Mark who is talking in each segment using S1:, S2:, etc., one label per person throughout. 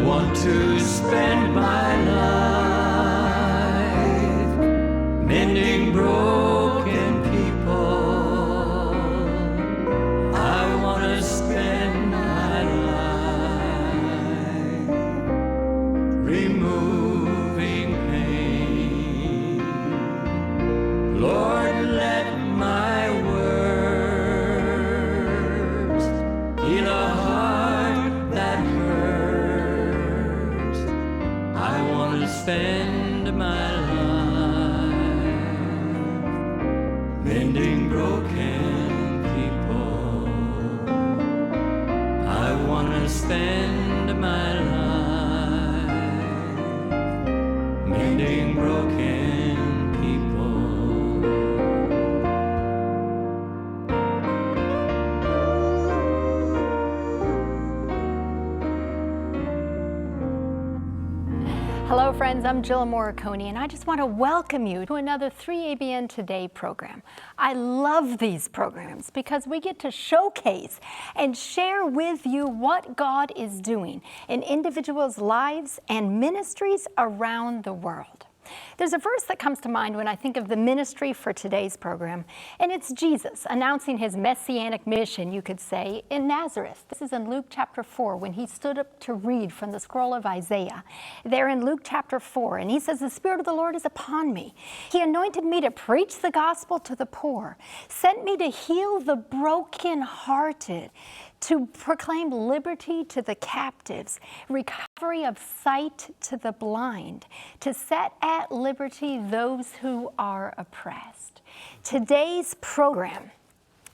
S1: want to spend my life mending broken people. I want to spend my life removing pain. Lord, let my words heal a heart that hurts. I want to spend my life mending broken people. I want to spend my life mending broken people.
S2: Hello friends, I'm Jill Morricone and I just want to welcome you to another 3ABN Today program. I love these programs because we get to showcase and share with you what God is doing in individuals' lives and ministries around the world. There's a verse that comes to mind when I think of the ministry for today's program, and it's Jesus announcing his messianic mission, you could say, in Nazareth. This is in Luke chapter 4, when he stood up to read from the scroll of Isaiah. There in Luke chapter 4, and he says, "The Spirit of the Lord is upon me. He anointed me to preach the gospel to the poor, sent me to heal the brokenhearted, to proclaim liberty to the captives, recovery of sight to the blind, to set at liberty those who are oppressed." Today's program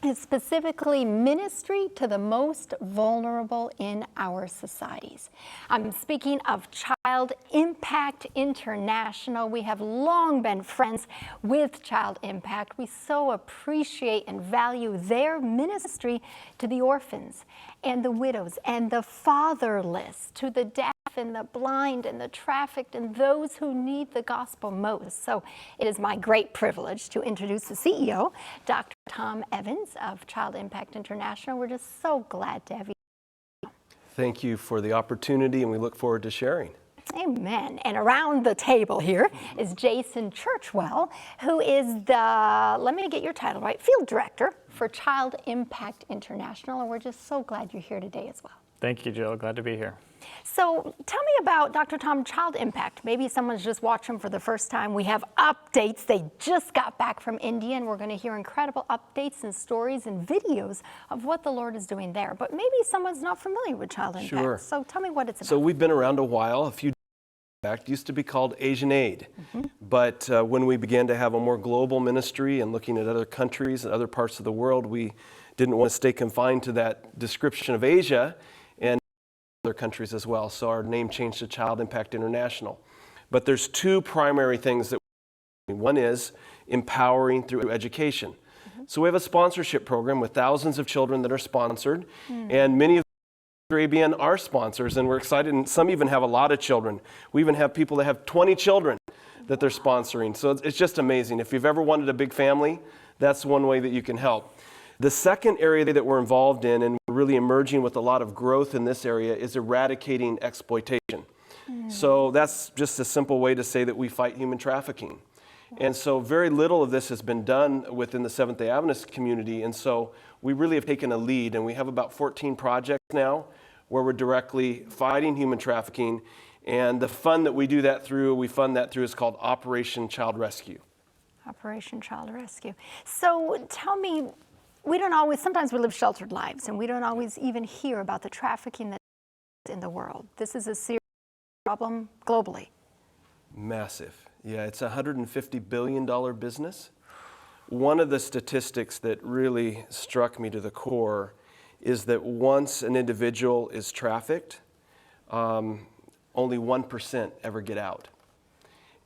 S2: is specifically ministry to the most vulnerable in our societies. I'm speaking of Child Impact International. We have long been friends with Child Impact. We so appreciate and value their ministry to the orphans and the widows and the fatherless, to the deaf and the blind and the trafficked and those who need the gospel most. So it is my great privilege to introduce the CEO, Dr. Tom Evans of Child Impact International. We're just so glad to have you.
S3: Thank you for the opportunity, and we look forward to sharing.
S2: Amen. And around the table here is Jason Churchwell, who is the, let me get your title right, Field Director for Child Impact International. And we're just so glad you're here today as well.
S4: Thank you, Jill. Glad to be here.
S2: So tell me about Dr. Tom, Child Impact. Maybe someone's just watching for the first time. We have updates. They just got back from India, and we're going to hear incredible updates and stories and videos of what the Lord is doing there. But maybe someone's not familiar with Child Impact.
S3: Sure.
S2: So tell me what it's about.
S3: So we've been around a while. A few Impact used to be called Asian Aid. But when we began to have a more global ministry and looking at other countries and other parts of the world, we didn't want to stay confined to that description of Asia and other countries as well. So our name changed to Child Impact International. But there's two primary things that we're doing. One is empowering through education. So we have a sponsorship program with thousands of children that are sponsored, and many of the ABN are sponsors, and we're excited, and some even have a lot of children. We even have people that have 20 children that they're sponsoring. So it's just amazing. If you've ever wanted a big family, that's one way that you can help. The second area that we're involved in, and we're really emerging with a lot of growth in this area, is eradicating exploitation. So that's just a simple way to say that we fight human trafficking. And so very little of this has been done within the Seventh-day Adventist community, and so we really have taken a lead, and we have about 14 projects now where we're directly fighting human trafficking, and the fund that we do that through, we fund that through, is called Operation Child Rescue.
S2: Operation Child Rescue. So tell me, sometimes we live sheltered lives, and we don't always even hear about the trafficking that's in the world. This is a serious problem globally.
S3: Massive. Yeah, it's a $150 billion business. One of the statistics that really struck me to the core is that once an individual is trafficked, only 1% ever get out.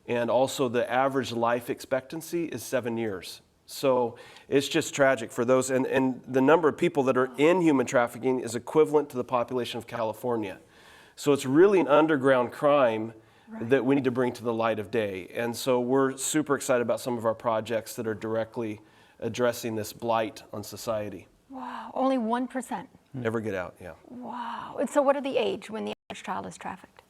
S3: And also the average life expectancy is 7 years. So it's just tragic for those, and the number of people that are in human trafficking is equivalent to the population of California. So it's really an underground crime that we need to bring to the light of day. And so we're super excited about some of our projects that are directly addressing this blight on society.
S2: Wow, only 1%.
S3: Never get out, yeah.
S2: Wow. And so what are the age when the child is trafficked?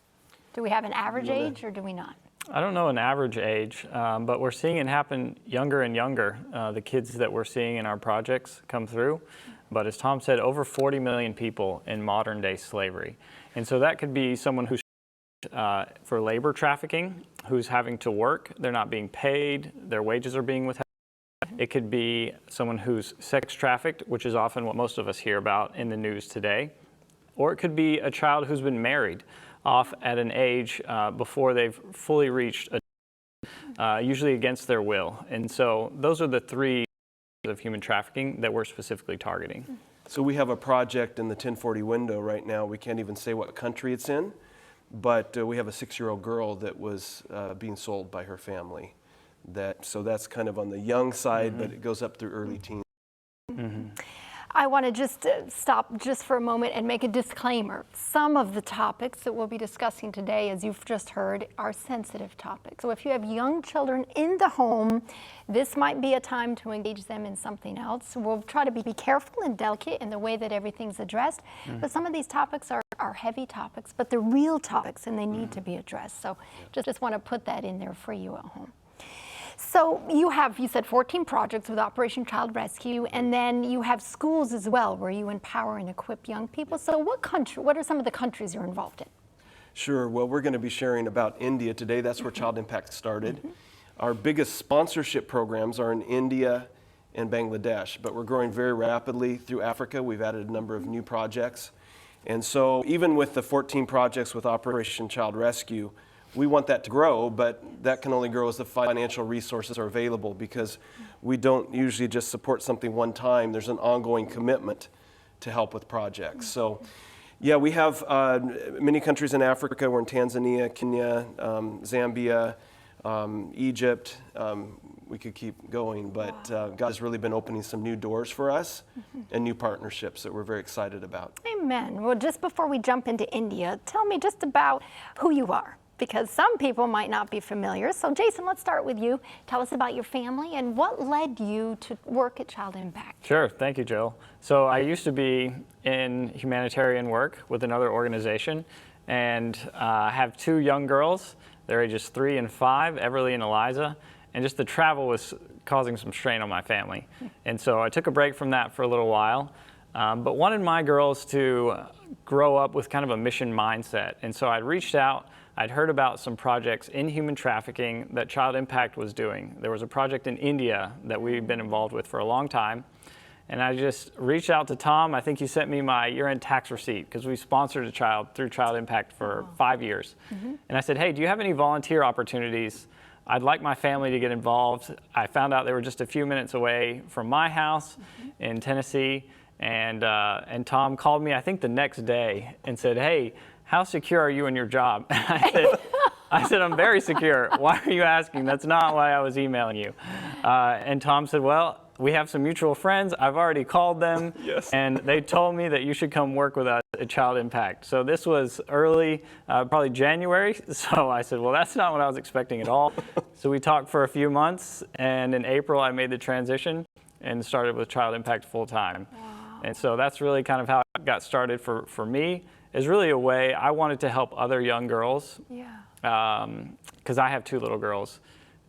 S2: Do we have an average age or do we not?
S4: I don't know an average age, but we're seeing it happen younger and younger, the kids that we're seeing in our projects come through. But as Tom said, over 40 million people in modern day slavery. And so that could be someone who's for labor trafficking, who's having to work, they're not being paid, their wages are being withheld. It could be someone who's sex trafficked, which is often what most of us hear about in the news today. Or it could be a child who's been married off at an age before they've fully reached, usually against their will. And so those are the three of human trafficking that we're specifically targeting.
S3: So we have a project in the 1040 window right now. We can't even say what country it's in, but we have a 6-year-old girl that was being sold by her family. So that's kind of on the young side, but it goes up through early teens.
S2: I want to just stop just for a moment and make a disclaimer. Some of the topics that we'll be discussing today, as you've just heard, are sensitive topics. So if you have young children in the home, this might be a time to engage them in something else. We'll try to be careful and delicate in the way that everything's addressed. But some of these topics are heavy topics, but they're real topics and they need to be addressed. So just want to put that in there for you at home. So you said 14 projects with Operation Child Rescue, and then you have schools as well where you empower and equip young people. So what are some of the countries you're involved in?
S3: Sure. Well, we're going to be sharing about India today. That's where Child Impact started. Our biggest sponsorship programs are in India and Bangladesh, but we're growing very rapidly through Africa. We've added a number of new projects. And so even with the 14 projects with Operation Child Rescue, we want that to grow, but that can only grow as the financial resources are available, because we don't usually just support something one time. There's an ongoing commitment to help with projects. So yeah, we have many countries in Africa. We're in Tanzania, Kenya, Zambia, Egypt. We could keep going, but God has really been opening some new doors for us and new partnerships that we're very excited about.
S2: Amen. Well, just before we jump into India, tell me just about who you are, because some people might not be familiar. So Jason, let's start with you. Tell us about your family and what led you to work at Child Impact.
S4: Sure, thank you, Jill. So I used to be in humanitarian work with another organization, and I have 2 young girls. They're ages 3 and 5, Everly and Eliza, and just the travel was causing some strain on my family. And so I took a break from that for a little while, but wanted my girls to grow up with kind of a mission mindset. And so I reached out. I'd heard about some projects in human trafficking that Child Impact was doing. There was a project in India that we've been involved with for a long time. And I just reached out to Tom. I think he sent me my year-end tax receipt because we sponsored a child through Child Impact for 5 years. And I said, hey, do you have any volunteer opportunities? I'd like my family to get involved. I found out they were just a few minutes away from my house in Tennessee. And Tom called me, I think the next day, and said, hey, how secure are you in your job? I said, I'm very secure. Why are you asking? That's not why I was emailing you. And Tom said, well, we have some mutual friends. I've already called them, and they told me that you should come work with us at Child Impact. So this was early, probably January. So I said, well, that's not what I was expecting at all. So we talked for a few months, and in April I made the transition and started with Child Impact full time. Wow. And so that's really kind of how it got started for me. Is really a way I wanted to help other young girls, because I have 2 little girls,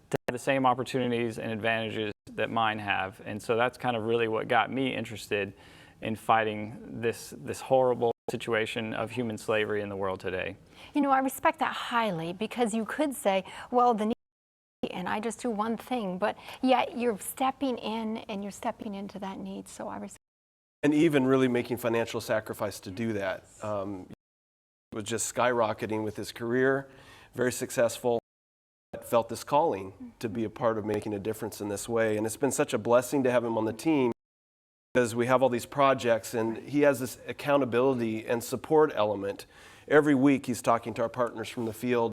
S4: to have the same opportunities and advantages that mine have. And so that's kind of really what got me interested in fighting this horrible situation of human slavery in the world today.
S2: You know, I respect that highly, because you could say, well, the need, and I just do one thing, but yet you're stepping in and you're stepping into that need. So I respect.
S3: And even really making financial sacrifice to do that. He was just skyrocketing with his career, very successful. Felt this calling to be a part of making a difference in this way. And it's been such a blessing to have him on the team, because we have all these projects and he has this accountability and support element. Every week he's talking to our partners from the field,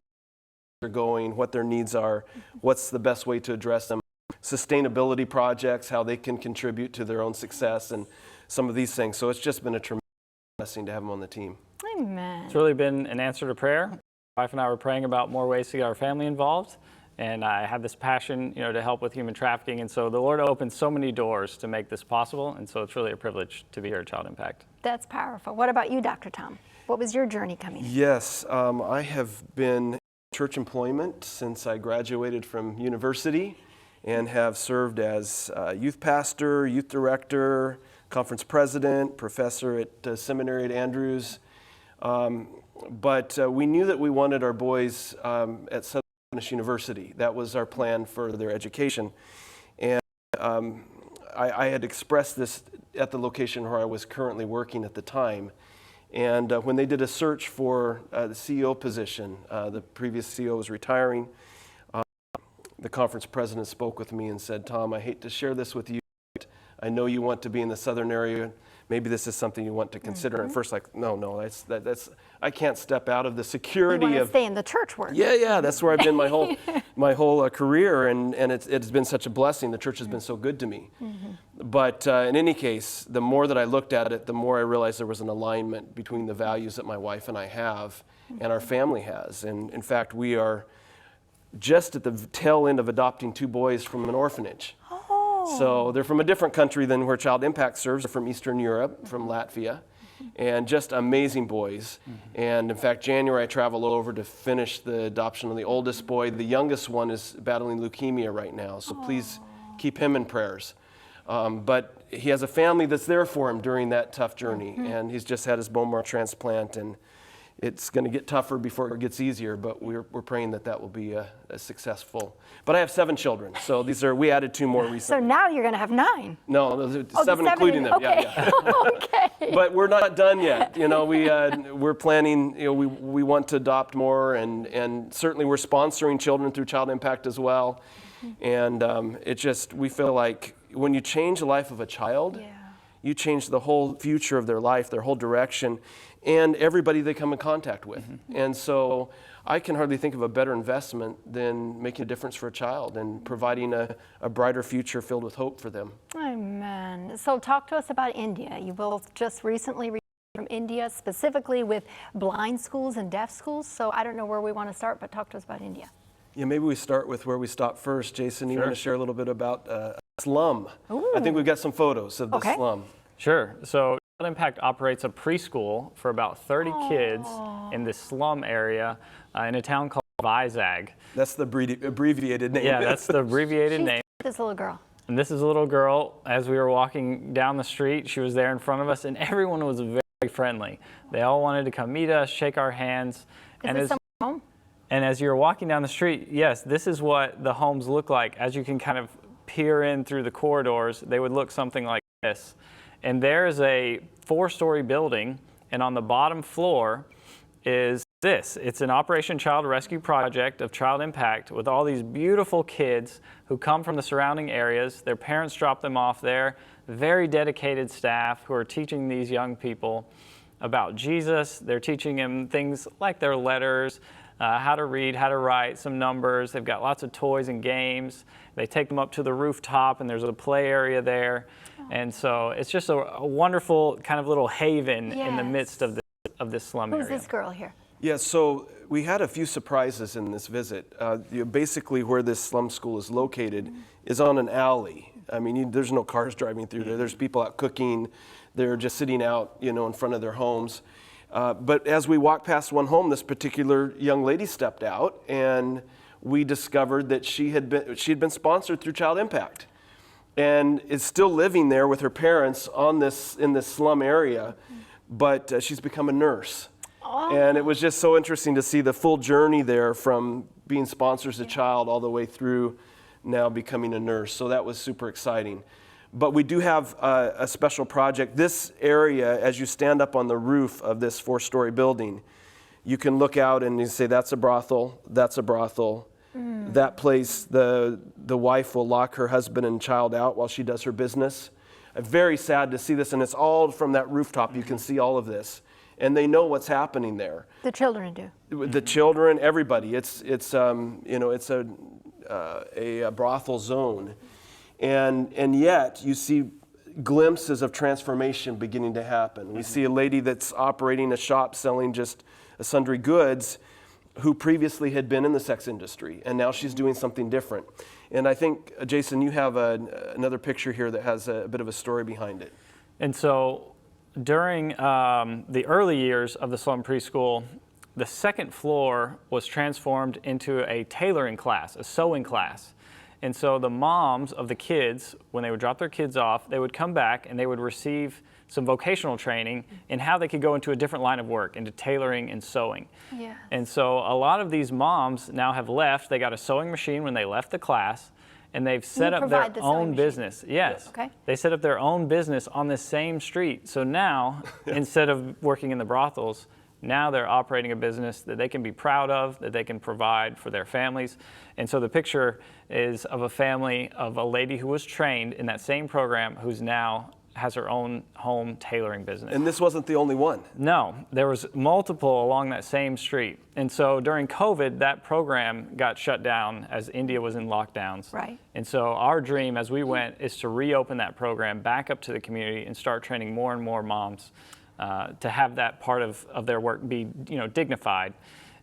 S3: where they're going, what their needs are, what's the best way to address them, sustainability projects, how they can contribute to their own success, and some of these things. So it's just been a tremendous blessing to have him on the team.
S2: Amen.
S4: It's really been an answer to prayer. My wife and I were praying about more ways to get our family involved. and I have this passion, to help with human trafficking. And so the Lord opened so many doors to make this possible. And so it's really a privilege to be here at Child Impact.
S2: That's powerful. What about you, Dr. Tom? What was your journey coming in?
S3: Yes, I have been in church employment since I graduated from university and have served as youth pastor, youth director, conference president, professor at seminary at Andrews. But we knew that we wanted our boys at Southern Baptist University. That was our plan for their education. And I had expressed this at the location where I was currently working at the time. And when they did a search for the CEO position, the previous CEO was retiring. The conference president spoke with me and said, "Tom, I hate to share this with you, but I know you want to be in the southern area. Maybe this is something you want to consider." And first, no, that's I can't step out of the security
S2: You want to
S3: of
S2: stay in the church work.
S3: Yeah, that's where I've been my whole career, and it's been such a blessing. The church has been so good to me. But in any case, the more that I looked at it, the more I realized there was an alignment between the values that my wife and I have and our family has. And in fact, we are just at the tail end of adopting 2 boys from an orphanage. So they're from a different country than where Child Impact serves. They're from Eastern Europe, from Latvia, and just amazing boys. And in fact, January I traveled over to finish the adoption of the oldest boy. The youngest one is battling leukemia right now, so please keep him in prayers. But he has a family that's there for him during that tough journey, and he's just had his bone marrow transplant, and it's going to get tougher before it gets easier, but we're praying that will be a successful. But I have 7 children, so we added 2 more recently.
S2: So now you're going to have 9.
S3: No, 7 including them.
S2: Okay.
S3: Yeah.
S2: Okay.
S3: But we're not done yet. We're planning. We want to adopt more, and certainly we're sponsoring children through Child Impact as well. And we feel like when you change the life of a child, you change the whole future of their life, their whole direction, and everybody they come in contact with. And so I can hardly think of a better investment than making a difference for a child and providing a brighter future filled with hope for them.
S2: Amen. So talk to us about India. You both just recently returned from India, specifically with blind schools and deaf schools. So I don't know where we want to start, but talk to us about India.
S3: Yeah, maybe we start with where we stopped first. Jason, you
S4: Sure.
S3: want to share a little bit about a slum?
S2: Ooh.
S3: I think we've got some photos of the slum.
S4: Sure. So Child Impact operates a preschool for about 30 kids in this slum area in a town called Vizag.
S3: That's the abbreviated name.
S4: Yeah, that's the abbreviated name.
S2: This little girl.
S4: And this is a little girl. As we were walking down the street, she was there in front of us, and everyone was very friendly. They all wanted to come meet us, shake our hands.
S2: Is this someone's home?
S4: And as you're walking down the street, yes, this is what the homes look like. As you can kind of peer in through the corridors, they would look something like this. And there is a 4-story building, and on the bottom floor is this. It's an Operation Child Rescue project of Child Impact with all these beautiful kids who come from the surrounding areas. Their parents drop them off there. Very dedicated staff who are teaching these young people about Jesus. They're teaching them things like their letters, how to read, how to write, some numbers. They've got lots of toys and games. They take them up to the rooftop, and there's a play area there. And so it's just a wonderful kind of little haven in the midst of this slum area.
S2: Who's this girl here?
S3: Yeah, so we had a few surprises in this visit. Basically where this slum school is located is on an alley. I mean, there's no cars driving through there. There's people out cooking. They're just sitting out, in front of their homes. But as we walked past one home, this particular young lady stepped out, and we discovered that she had been sponsored through Child Impact, and is still living there with her parents in this slum area. But she's become a nurse. And it was just so interesting to see the full journey there from being sponsored as a child all the way through now becoming a nurse. So that was super exciting. But we do have a special project. This area, as you stand up on the roof of this 4-story building, you can look out and you say, that's a brothel, that's a brothel. That place, the wife will lock her husband and child out while she does her business. Very sad to see this, and it's all from that rooftop. You can see all of this. And they know what's happening there.
S2: The children do.
S3: The children, everybody. It's a brothel zone, and yet you see glimpses of transformation beginning to happen. We see a lady that's operating a shop selling just sundry goods, who previously had been in the sex industry, and now she's doing something different. And I think, Jason, you have another picture here that has a bit of a story behind it.
S4: And so during the early years of the Slum Preschool, the second floor was transformed into a tailoring class, a sewing class. And so the moms of the kids, when they would drop their kids off, they would come back and they would receive some vocational training in how they could go into a different line of work, into tailoring and sewing.
S2: Yeah.
S4: And so a lot of these moms now have left. They got a sewing machine when they left the class, and they've set up their
S2: provide the sewing
S4: own
S2: machine?
S4: business. Yes.
S2: Okay.
S4: They set up their own business on the same street. So now, instead of working in the brothels, now they're operating a business that they can be proud of, that they can provide for their families. And so the picture is of a family of a lady who was trained in that same program who's now has her own home tailoring business.
S3: And this wasn't the only one.
S4: No, there was multiple along that same street. And so during COVID, that program got shut down as India was in lockdowns.
S2: Right.
S4: And so our dream as we went is to reopen that program back up to the community and start training more and more moms to have that part of their work be, dignified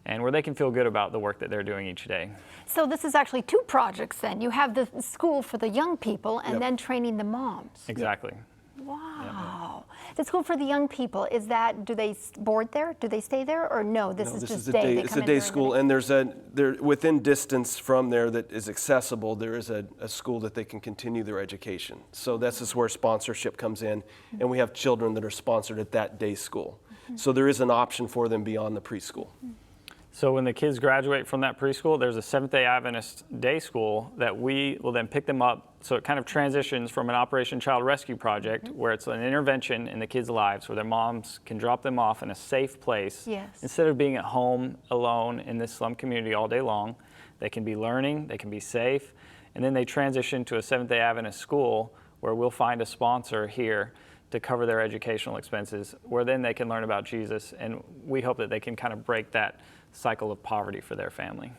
S4: and where they can feel good about the work that they're doing each day.
S2: So this is actually two projects then. You have the school for the young people and
S3: Yep.
S2: then training the moms.
S4: Exactly.
S2: Wow. The school for the young people, is that, do they board there? Do they stay there? Or no, this
S3: No,
S2: is
S3: this
S2: just
S3: is
S2: day? They
S3: It's
S2: come
S3: a
S2: in
S3: day
S2: during the
S3: school,
S2: day?
S3: and there within distance from there that is accessible. There is a school that they can continue their education. So this is where sponsorship comes in, and we have children that are sponsored at that day school. So there is an option for them beyond the preschool.
S4: So when the kids graduate from that preschool, there's a Seventh-day Adventist day school that we will then pick them up. So it kind of transitions from an Operation Child Rescue Project where it's an intervention in the kids' lives where their moms can drop them off in a safe place.
S2: Yes.
S4: Instead of being at home alone in this slum community all day long, they can be learning, they can be safe, and then they transition to a Seventh-day Adventist school where we'll find a sponsor here to cover their educational expenses, where then they can learn about Jesus, and we hope that they can kind of break that cycle of poverty for their family.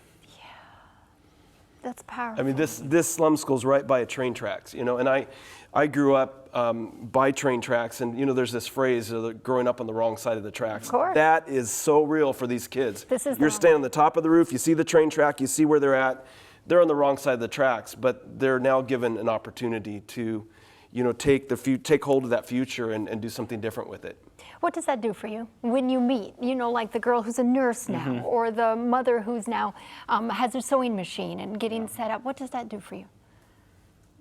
S2: That's powerful.
S3: I mean, this slum school's right by a train tracks, and I grew up by train tracks, and there's this phrase, growing up on the wrong side of the tracks.
S2: Of course.
S3: That is so real for these kids.
S2: This is
S3: You're
S2: the-
S3: standing on the top of the roof, you see the train track, you see where they're at. They're on the wrong side of the tracks, but they're now given an opportunity to, take hold of that future and do something different with it.
S2: What does that do for you when you meet, like the girl who's a nurse now, or the mother who's now has her sewing machine and getting set up? What does that do for you?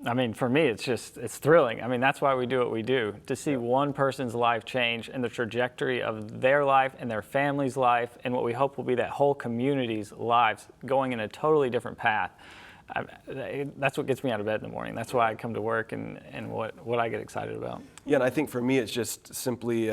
S4: I mean, for me, it's thrilling. I mean, that's why we do what we do, to see one person's life change and the trajectory of their life and their family's life and what we hope will be that whole community's lives going in a totally different path. That's what gets me out of bed in the morning. That's why I come to work and what I get excited about.
S3: Yeah, and I think for me, it's just simply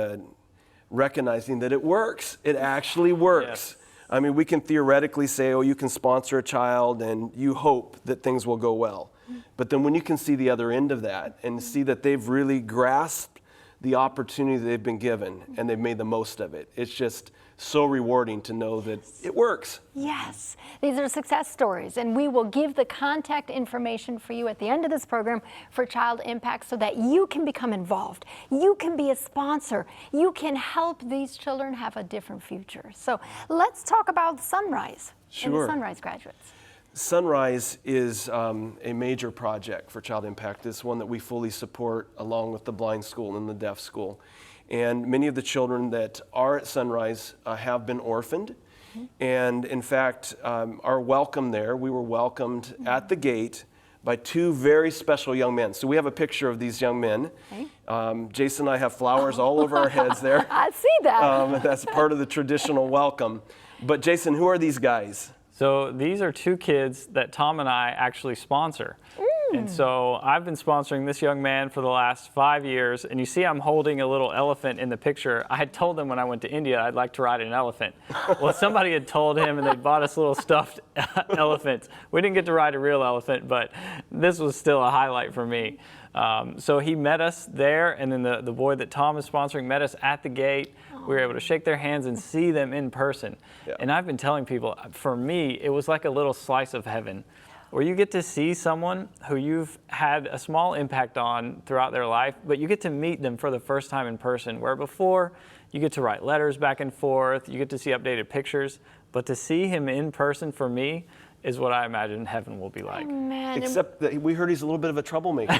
S3: recognizing that it works. It actually works.
S4: Yes.
S3: I mean, we can theoretically say, you can sponsor a child and you hope that things will go well. But then when you can see the other end of that and see that they've really grasped the opportunity they've been given and they've made the most of it, it's just so rewarding to know that it works.
S2: Yes, these are success stories, and we will give the contact information for you at the end of this program for Child Impact so that you can become involved. You can be a sponsor. You can help these children have a different future. So let's talk about Sunrise and the
S3: Sure.
S2: Sunrise graduates.
S3: Sunrise is a major project for Child Impact. It's one that we fully support along with the blind school and the deaf school. And many of the children that are at Sunrise have been orphaned. And in fact, are welcome there. We were welcomed at the gate by two very special young men. So we have a picture of these young men.
S2: Okay.
S3: Jason and I have flowers all over our heads there.
S2: I see that.
S3: That's part of the traditional welcome. But Jason, who are these guys?
S4: So these are two kids that Tom and I actually sponsor. And so I've been sponsoring this young man for the last 5 years, and you see I'm holding a little elephant in the picture. I had told them when I went to India I'd like to ride an elephant. Well, somebody had told him, and they bought us little stuffed elephants. We didn't get to ride a real elephant, but this was still a highlight for me. So he met us there, and then the boy that Tom is sponsoring met us at the gate. We were able to shake their hands and see them in person.
S3: Yeah.
S4: And I've been telling people, for me, it was like a little slice of heaven. where you get to see someone who you've had a small impact on throughout their life, but you get to meet them for the first time in person, where before you get to write letters back and forth, you get to see updated pictures, but to see him in person for me is what I imagine heaven will be like.
S2: Man,
S3: Except that we heard he's a little bit of a troublemaker.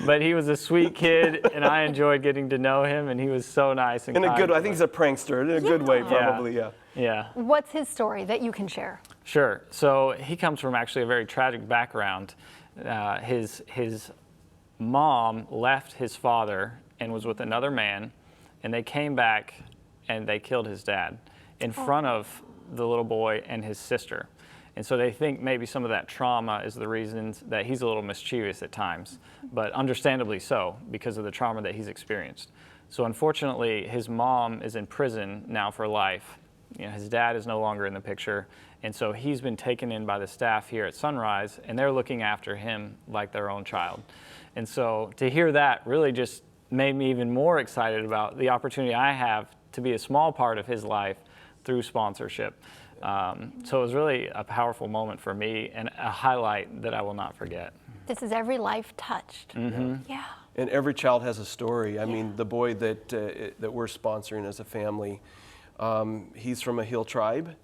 S4: But he was a sweet kid, and I enjoyed getting to know him, and he was so nice and
S3: In a
S4: kind
S3: good way.
S4: to
S3: I think
S4: us.
S3: he's a prankster, in a good way, probably, yeah.
S4: Yeah.
S2: what's his story that you can share?
S4: Sure. So he comes from actually a very tragic background. His mom left his father and was with another man, and they came back and they killed his dad in front of the little boy and his sister. And so they think maybe some of that trauma is the reasons that he's a little mischievous at times, but understandably so because of the trauma that he's experienced. So unfortunately, his mom is in prison now for life. You know, his dad is no longer in the picture, and so he's been taken in by the staff here at Sunrise, and they're looking after him like their own child. And so to hear that really just made me even more excited about the opportunity I have to be a small part of his life through sponsorship. So it was really a powerful moment for me and a highlight that I will not forget.
S2: This is every life touched. Yeah.
S3: And every child has a story. I mean, the boy that we're sponsoring as a family, he's from a hill tribe,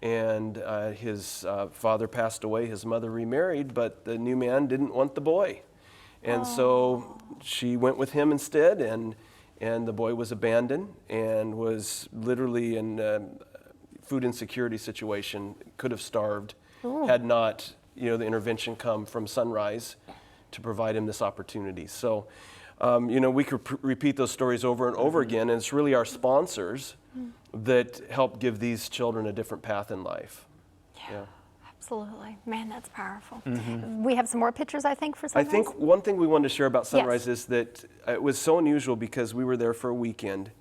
S3: and his father passed away, his mother remarried, but the new man didn't want the boy. And so she went with him instead, and the boy was abandoned and was literally in food insecurity situation, could have starved had not, the intervention come from Sunrise to provide him this opportunity. So, we could repeat those stories over and over again, and it's really our sponsors that help give these children a different path in life. Yeah.
S2: Absolutely. Man, that's powerful. We have some more pictures, I think, for
S3: I
S2: Sunrise.
S3: think one thing we wanted to share about Sunrise
S2: Yes.
S3: is that it was so unusual because we were there for a weekend.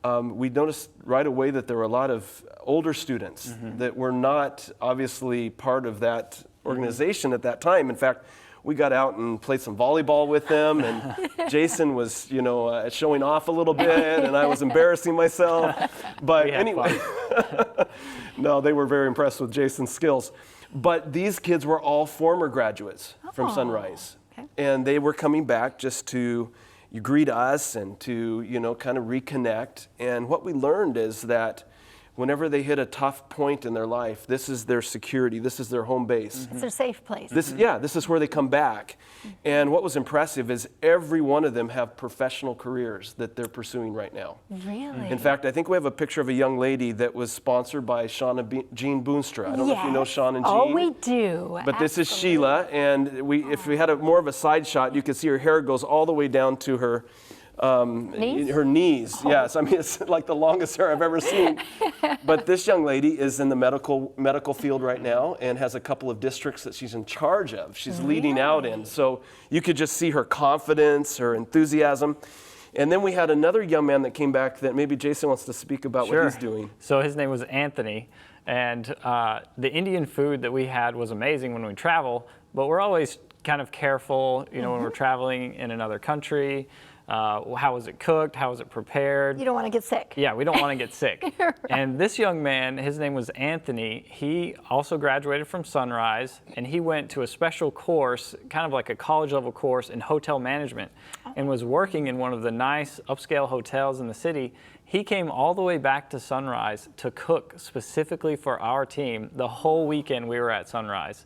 S3: We noticed right away that there were a lot of older students that were not obviously part of that organization at that time. In fact, we got out and played some volleyball with them, and Jason was, showing off a little bit, and I was embarrassing myself. But
S4: We had
S3: anyway, no, they were very impressed with Jason's skills. But these kids were all former graduates from Sunrise,
S2: okay.
S3: and they were coming back just to greet us and to, kind of reconnect. And what we learned is that whenever they hit a tough point in their life, this is their security, this is their home base.
S2: It's their safe place.
S3: This is where they come back. And what was impressive is every one of them have professional careers that they're pursuing right now.
S2: Really?
S3: In fact, I think we have a picture of a young lady that was sponsored by Shauna Jean Boonstra. I don't know if you know Shauna and Jean.
S2: Oh, we do.
S3: But this is
S2: Absolutely.
S3: Sheila, and if we had more of a side shot, you could see her hair goes all the way down to her
S2: Knees?
S3: her knees. Yes, I mean it's like the longest hair I've ever seen. But this young lady is in the medical field right now and has a couple of districts that she's in charge of. She's leading out in, so you could just see her confidence, her enthusiasm. And then we had another young man that came back that maybe Jason wants to speak about what he's doing.
S4: So his name was Anthony, and the Indian food that we had was amazing when we travel, but we're always kind of careful, when we're traveling in another country. How was it cooked? How was it prepared?
S2: You don't want to get sick.
S4: Yeah, we don't want to get sick.
S2: Right.
S4: And this young man, his name was Anthony, he also graduated from Sunrise, and he went to a special course, kind of like a college level course in hotel management, and was working in one of the nice upscale hotels in the city. He came all the way back to Sunrise to cook specifically for our team the whole weekend we were at Sunrise.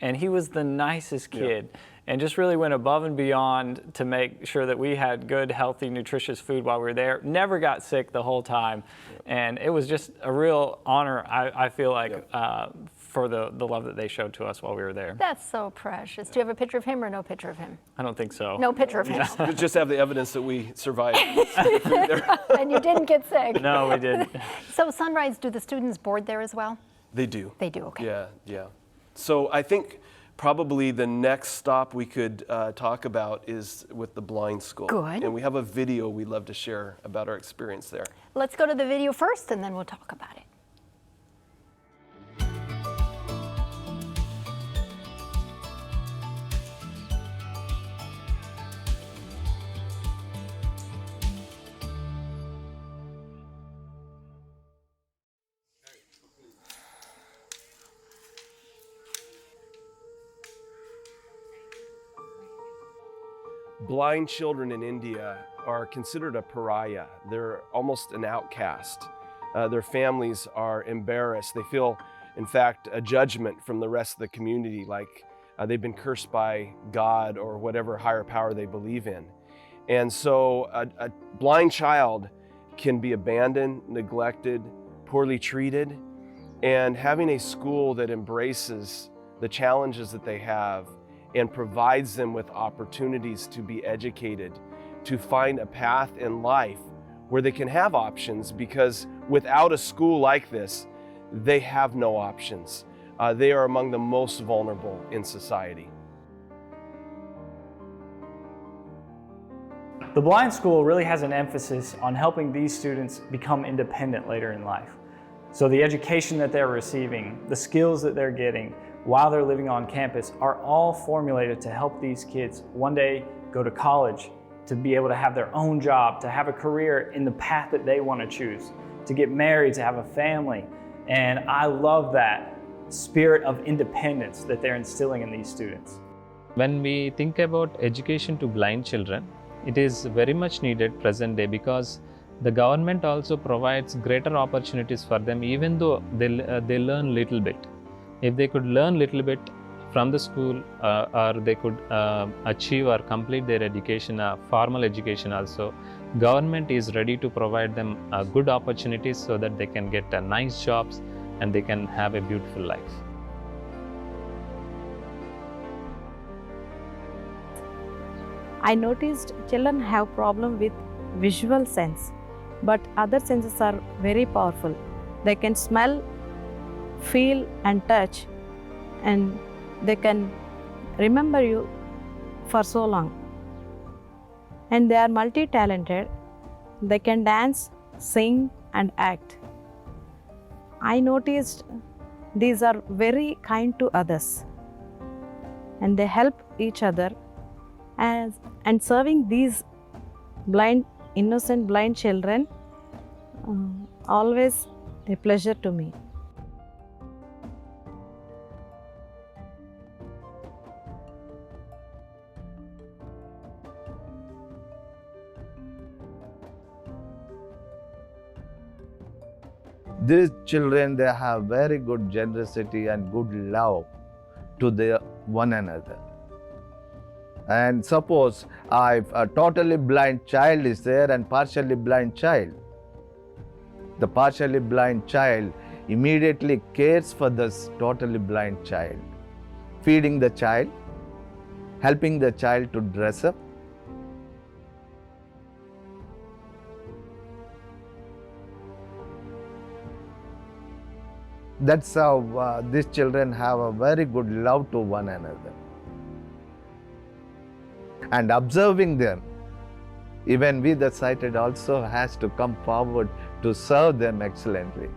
S4: And he was the nicest kid. And just really went above and beyond to make sure that we had good, healthy, nutritious food while we were there. Never got sick the whole time. And it was just a real honor, I feel like, for the love that they showed to us while we were there.
S2: That's so precious. Do you have a picture of him or no picture of him?
S4: I don't think so.
S2: No picture of him.
S3: We just have the evidence that we survived.
S2: And you didn't get sick.
S4: No, we didn't.
S2: So Sunrise, do the students board there as well?
S3: They do.
S2: They do, okay.
S3: Yeah. So I think probably the next stop we could talk about is with the blind school.
S2: Good.
S3: And we have a video we'd love to share about our experience there.
S2: Let's go to the video first and then we'll talk about it.
S3: blind children in India are considered a pariah. They're almost an outcast. Their families are embarrassed. They feel, in fact, a judgment from the rest of the community, like they've been cursed by God or whatever higher power they believe in. And so a blind child can be abandoned, neglected, poorly treated, and having a school that embraces the challenges that they have and provides them with opportunities to be educated, to find a path in life where they can have options, because without a school like this, they have no options. They are among the most vulnerable in society.
S4: The Blind School really has an emphasis on helping these students become independent later in life. So the education that they're receiving, the skills that they're getting while they're living on campus are all formulated to help these kids one day go to college, to be able to have their own job, to have a career in the path that they want to choose, to get married, to have a family. And I love that spirit of independence that they're instilling in these students.
S5: When we think about education to blind children, it is very much needed present day, because the government also provides greater opportunities for them, even though they learn little bit. If they could learn little bit from the school, or they could achieve or complete their education, formal education also, government is ready to provide them good opportunities so that they can get nice jobs and they can have a beautiful life.
S6: I noticed children have problem with visual sense, but other senses are very powerful. They can smell, feel and touch, and they can remember you for so long. And they are multi-talented. They can dance, sing and act. I noticed these are very kind to others and they help each other, and serving these innocent blind children always a pleasure to me.
S7: These children, they have very good generosity and good love to one another. And suppose if a totally blind child is there and partially blind child, the partially blind child immediately cares for this totally blind child, feeding the child, helping the child to dress up. That's how these children have a very good love to one another. And observing them, even we the sighted also has to come forward to serve them excellently.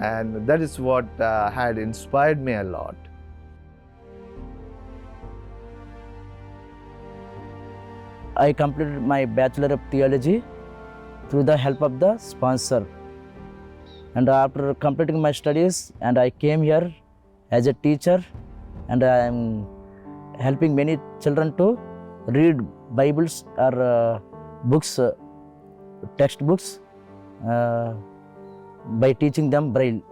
S7: And that is what had inspired me a lot.
S8: I completed my Bachelor of Theology through the help of the sponsor. And after completing my studies, and I came here as a teacher, and I am helping many children to read Bibles or books, textbooks, by teaching them Braille.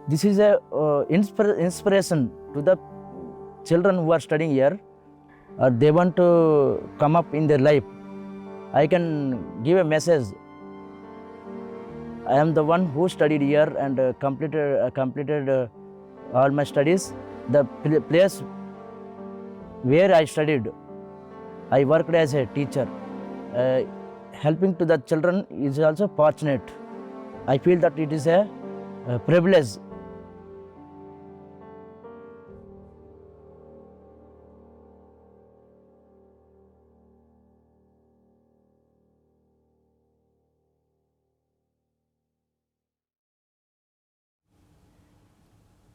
S8: This is a inspiration to the children who are studying here. They want to come up in their life. I can give a message. I am the one who studied here and completed all my studies. The place where I studied, I worked as a teacher. Helping to the children is also fortunate. I feel that it is a privilege.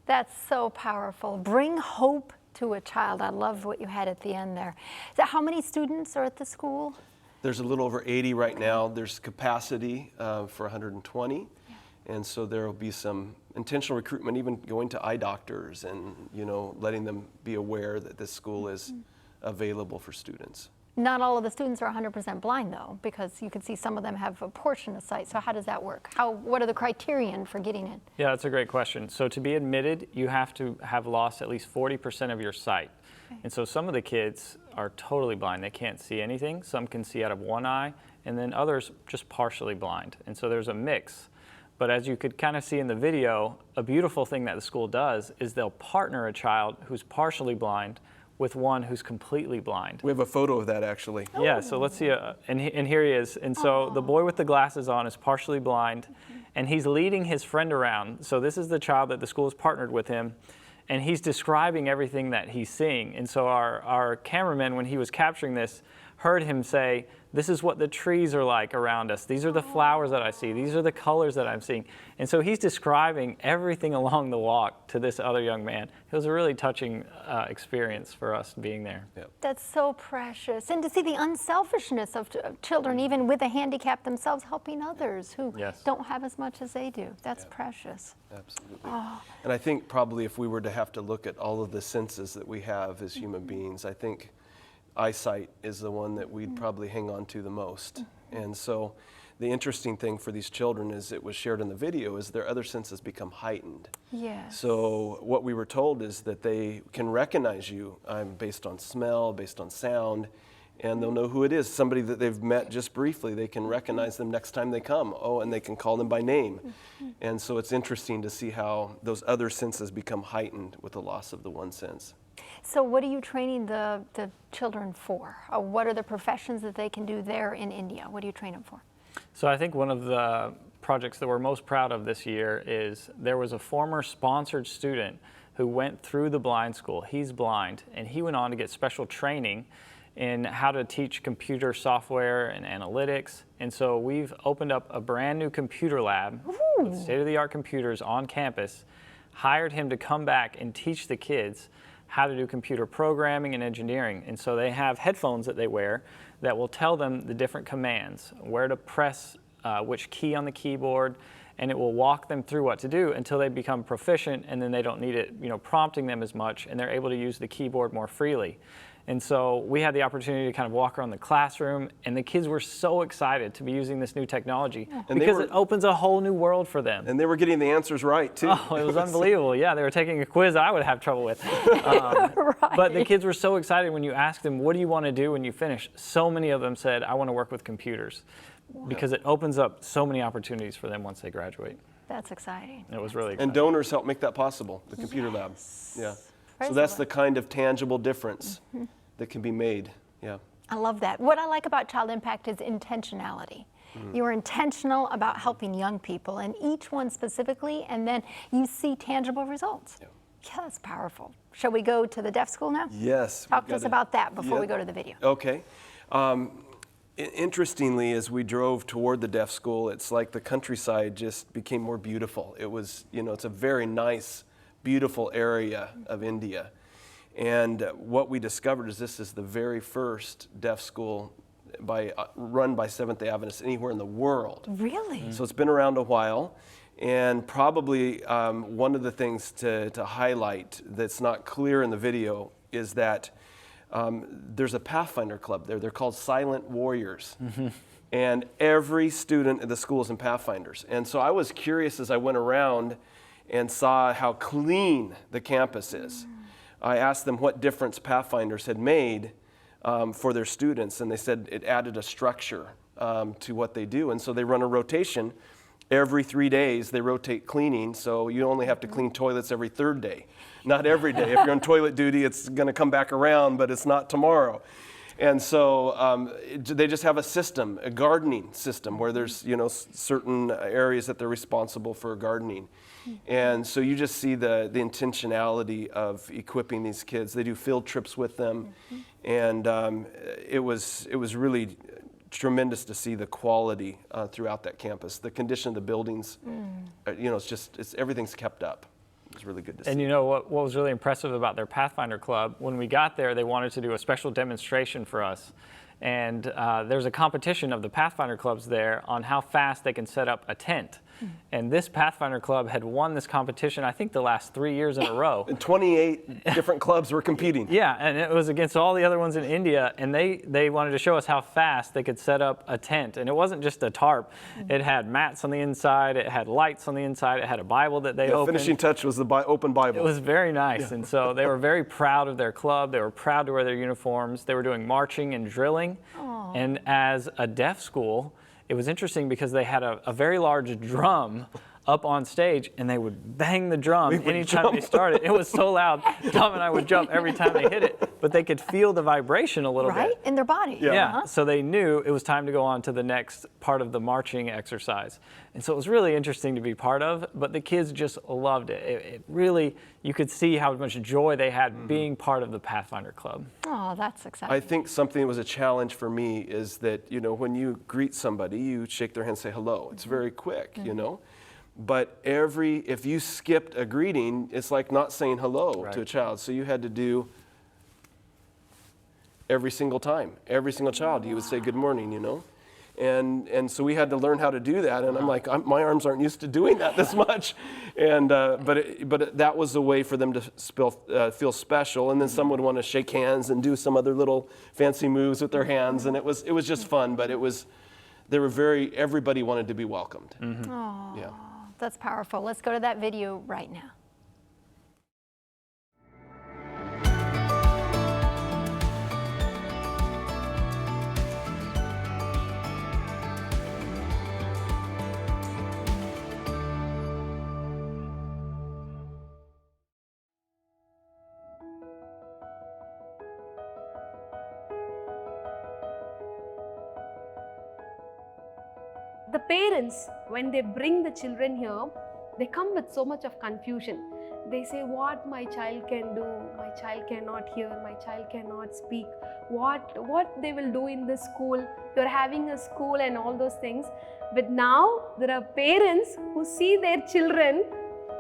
S2: That's so powerful. Bring hope to a child. I love what you had at the end there. So how many students are at the school?
S3: There's a little over 80 right now. There's capacity for 120. And so there will be some intentional recruitment, even going to eye doctors and, letting them be aware that this school is available for students.
S2: Not all of the students are 100% blind though, because you can see some of them have a portion of sight. So how does that work? What are the criterion for getting in?
S4: Yeah, that's a great question. So to be admitted, you have to have lost at least 40% of your sight. And so some of the kids are totally blind. They can't see anything. Some can see out of one eye, and then others just partially blind. And so there's a mix. But as you could kind of see in the video, a beautiful thing that the school does is they'll partner a child who's partially blind with one who's completely blind.
S3: We have a photo of that actually.
S4: Yeah, so let's see, and here he is. And so the boy with the glasses on is partially blind, and he's leading his friend around. So this is the child that the school has partnered with him, and he's describing everything that he's seeing. And so our cameraman, when he was capturing this, heard him say, "This is what the trees are like around us. These are the flowers that I see. These are the colors that I'm seeing." And so he's describing everything along the walk to this other young man. It was a really touching experience for us being there.
S3: Yep.
S2: That's so precious. And to see the unselfishness of children, even with a handicap themselves, helping others who
S4: Yes.
S2: don't have as much as they do. That's precious.
S3: Absolutely. And I think probably if we were to have to look at all of the senses that we have as human beings, I think eyesight is the one that we'd probably hang on to the most. And so the interesting thing for these children, as it was shared in the video, is their other senses become heightened.
S2: Yes.
S3: So what we were told is that they can recognize you based on smell, based on sound, and they'll know who it is. Somebody that they've met just briefly, they can recognize them next time they come. Oh, and they can call them by name. And so it's interesting to see how those other senses become heightened with the loss of the one sense.
S2: So what are you training the children for? What are the professions that they can do there in India? What do you train them for?
S4: So I think one of the projects that we're most proud of this year is there was a former sponsored student who went through the blind school. He's blind, and he went on to get special training in how to teach computer software and analytics. And so we've opened up a brand new computer lab with state-of-the-art computers on campus, hired him to come back and teach the kids how to do computer programming and engineering. And so they have headphones that they wear that will tell them the different commands, where to press which key on the keyboard, and it will walk them through what to do until they become proficient, and then they don't need it, prompting them as much, and they're able to use the keyboard more freely. And so we had the opportunity to kind of walk around the classroom, and the kids were so excited to be using this new technology because it opens a whole new world for them.
S3: And they were getting the answers right too.
S4: Oh, it was unbelievable. Yeah, they were taking a quiz I would have trouble with. But the kids were so excited when you asked them, what do you want to do when you finish? So many of them said, I want to work with computers, because it opens up so many opportunities for them once they graduate.
S2: That's exciting.
S4: It was really exciting.
S3: And donors help make that possible, the computer lab. Yeah.
S2: Praise
S3: So that's
S2: the
S3: the kind of tangible difference that can be made. Yeah.
S2: I love that. What I like about Child Impact is intentionality. You are intentional about helping young people, and each one specifically, and then you see tangible results.
S3: Yeah.
S2: Yeah, that's powerful. Shall we go to the deaf school now?
S3: Yes.
S2: Talk to us about that before we go to the video.
S3: Okay. Interestingly, as we drove toward the deaf school, it's like the countryside just became more beautiful. It was, it's a very nice, beautiful area of India. And what we discovered is this is the very first deaf school run by Seventh-day Adventists anywhere in the world.
S2: Really?
S3: So it's been around a while. And probably one of the things to highlight that's not clear in the video is that there's a Pathfinder club there. They're called Silent Warriors. And every student at the school is in Pathfinders. And so I was curious as I went around and saw how clean the campus is. I asked them what difference Pathfinders had made for their students, and they said it added a structure to what they do. And so they run a rotation. Every 3 days, they rotate cleaning, so you only have to clean toilets every third day, not every day. If you're on toilet duty, it's going to come back around, but it's not tomorrow. And so they just have a system, a gardening system, where there's certain areas that they're responsible for gardening. And so you just see the intentionality of equipping these kids. They do field trips with them, and it was really tremendous to see the quality throughout that campus. The condition of the buildings, everything's kept up. It was really good to see.
S4: And what was really impressive about their Pathfinder Club, when we got there, they wanted to do a special demonstration for us. and there's a competition of the Pathfinder clubs there on how fast they can set up a tent. And this Pathfinder club had won this competition, I think, the last 3 years in a row.
S3: And 28 different clubs were competing.
S4: Yeah, and it was against all the other ones in India, and they wanted to show us how fast they could set up a tent. And it wasn't just a tarp. It had mats on the inside, it had lights on the inside, it had a Bible that they opened.
S3: Finishing touch was the open Bible.
S4: It was very nice, and so they were very proud of their club. They were proud to wear their uniforms. They were doing marching and drilling. And as a deaf school, it was interesting because they had a very large drum up on stage, and they would bang the drum anytime they started. It was so loud, Tom and I would jump every time they hit it, but they could feel the vibration a little bit.
S2: Right? In their body.
S4: Yeah, so they knew it was time to go on to the next part of the marching exercise. And so it was really interesting to be part of, but the kids just loved it. It really, you could see how much joy they had being part of the Pathfinder Club.
S2: Oh, that's exciting.
S3: I think something that was a challenge for me is that, you know, when you greet somebody, you shake their hand, say hello. It's very quick, you know. But if you skipped a greeting, it's like not saying hello to a child. So you had to do every single time. Every single child, you would say good morning, you know. And so we had to learn how to do that. And I'm like, my arms aren't used to doing that this much. And but that was a way for them to feel special. And then some would want to shake hands and do some other little fancy moves with their hands. And it was just fun. But everybody wanted to be welcomed.
S2: Oh,
S3: Yeah.
S2: that's powerful. Let's go to that video right now.
S9: The parents, when they bring the children here, they come with so much of confusion. They say what my child can do, my child cannot hear, my child cannot speak, what they will do in this school, you're having a school and all those things. But now there are parents who see their children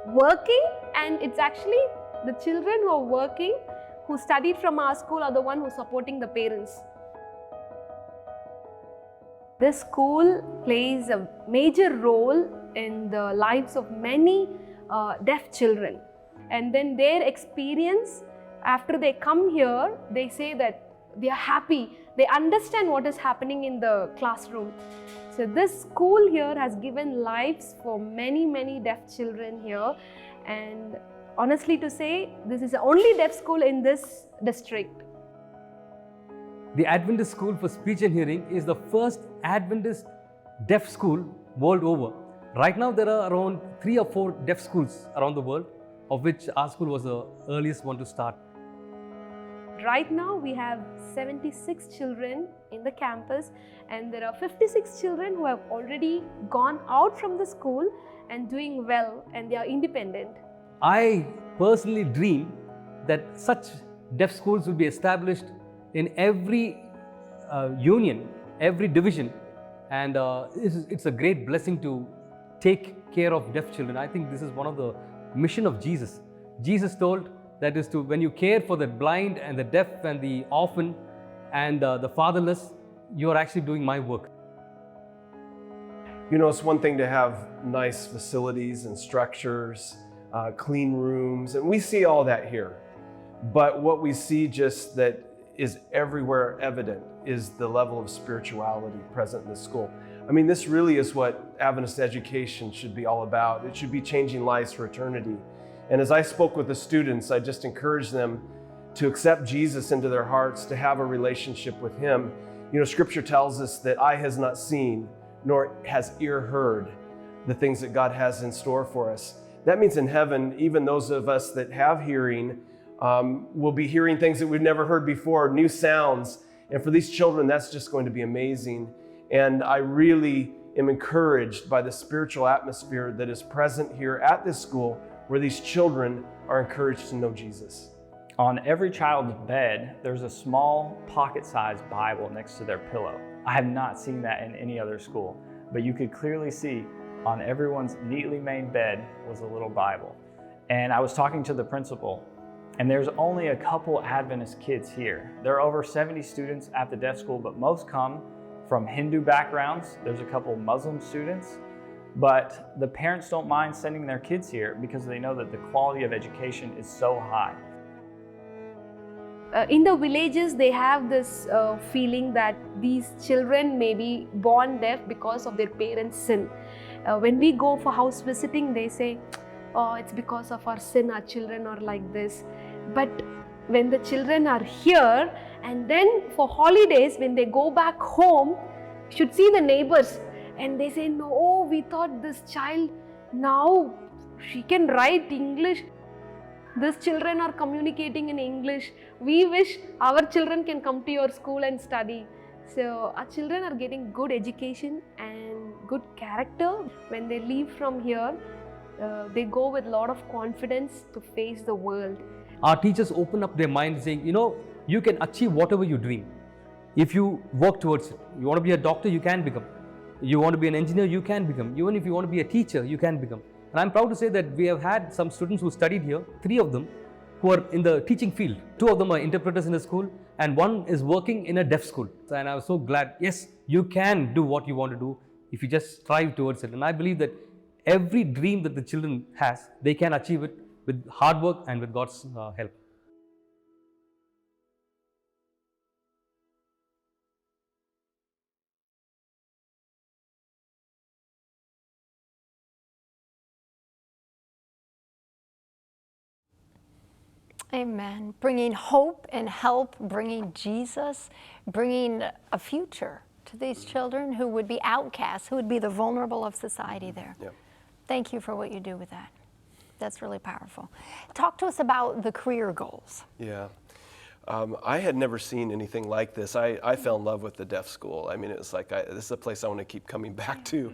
S9: working, and it's actually the children who are working, who studied from our school, are the one who are supporting the parents. This school plays a major role in the lives of many deaf children. And then their experience, after they come here, they say that they are happy. They understand what is happening in the classroom. So this school here has given lives for many, many deaf children here. And honestly to say, this is the only deaf school in this district.
S10: The Adventist School for Speech and Hearing is the first Adventist deaf school world over. Right now there are around 3 or 4 deaf schools around the world, of which our school was the earliest one to start.
S9: Right now we have 76 children in the campus, and there are 56 children who have already gone out from the school and doing well, and they are independent. I
S10: personally dream that such deaf schools will be established in every union, every division, and it's a great blessing to take care of deaf children. I think this is one of the mission of Jesus. Jesus told that is to, when you care for the blind and the deaf and the orphan and the fatherless, you are actually doing my work.
S3: You know, it's one thing to have nice facilities and structures, clean rooms, and we see all that here. But what we see just that is everywhere evident is the level of spirituality present in the school. I mean, this really is what Adventist education should be all about. It should be changing lives for eternity. And as I spoke with the students, I just encouraged them to accept Jesus into their hearts, to have a relationship with Him. You know, Scripture tells us that eye has not seen, nor has ear heard the things that God has in store for us. That means in heaven, even those of us that have hearing will be hearing things that we've never heard before, new sounds. And for these children, that's just going to be amazing. And I really am encouraged by the spiritual atmosphere that is present here at this school, where these children are encouraged to know Jesus.
S4: On every child's bed, there's a small pocket-sized Bible next to their pillow. I have not seen that in any other school, but you could clearly see on everyone's neatly made bed was a little Bible. And I was talking to the principal, And there's only a couple Adventist kids here. There are over 70 students at the deaf school, but most come from Hindu backgrounds. There's a couple Muslim students, but the parents don't mind sending their kids here because they know that the quality of education is so high.
S9: In the villages, they have this feeling that these children may be born deaf because of their parents' sin. When we go for house visiting, they say, oh, it's because of our sin, our children are like this. But when the children are here, and then for holidays, when they go back home, you should see the neighbors, and they say, no, we thought this child, now she can write English. These children are communicating in English. We wish our children can come to your school and study. So our children are getting good education and good character. When they leave from here, they go with a lot of confidence to face the world.
S10: Our teachers open up their mind saying, you can achieve whatever you dream if you work towards it. You want to be a doctor, you can become. You want to be an engineer, you can become. Even if you want to be a teacher, you can become. And I'm proud to say that we have had some students who studied here, 3 of them who are in the teaching field. 2 of them are interpreters in the school and 1 is working in a deaf school. And I was so glad, yes, you can do what you want to do if you just strive towards it. And I believe that every dream that the children has, they can achieve it with hard work and with God's help.
S2: Amen. Bringing hope and help, bringing Jesus, bringing a future to these children who would be outcasts, who would be the vulnerable of society there.
S3: Yep.
S2: Thank you for what you do with that. That's really powerful. Talk to us about the career goals.
S3: Yeah. I had never seen anything like this. I fell in love with the deaf school. I mean, it was like, this is a place I want to keep coming back to.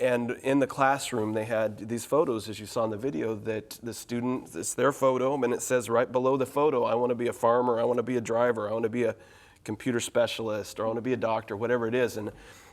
S3: And in the classroom, they had these photos, as you saw in the video, that the student, it's their photo, and it says right below the photo, I want to be a farmer, I want to be a driver, I want to be a computer specialist, or I want to be a doctor, whatever it is. And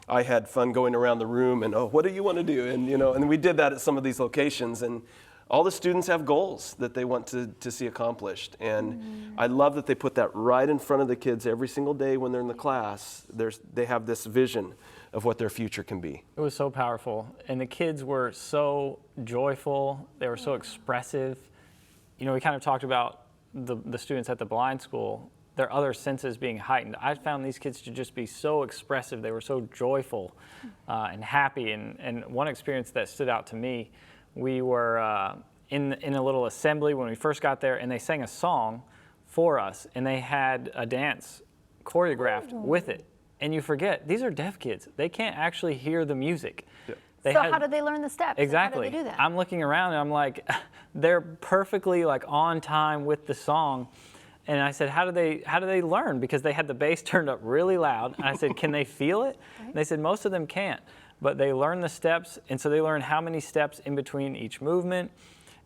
S3: I had fun going around the room and, oh, what do you want to do? And, and we did that at some of these locations. And all the students have goals that they want to see accomplished. And I love that they put that right in front of the kids every single day when they're in the class. They have this vision of what their future can be.
S4: It was so powerful. And the kids were so joyful. They were so expressive. We kind of talked about the students at the blind school, their other senses being heightened. I found these kids to just be so expressive. They were so joyful and happy. And one experience that stood out to me, we were in a little assembly when we first got there, and they sang a song for us, and they had a dance choreographed with it. And you forget, these are deaf kids. They can't actually hear the music. Yeah.
S2: How do they learn the steps?
S4: Exactly.
S2: How do they do that?
S4: I'm looking around and I'm like, they're perfectly on time with the song. And I said, how do they learn? Because they had the bass turned up really loud. And I said, can they feel it? And they said, most of them can't. But they learn the steps, and so they learn how many steps in between each movement.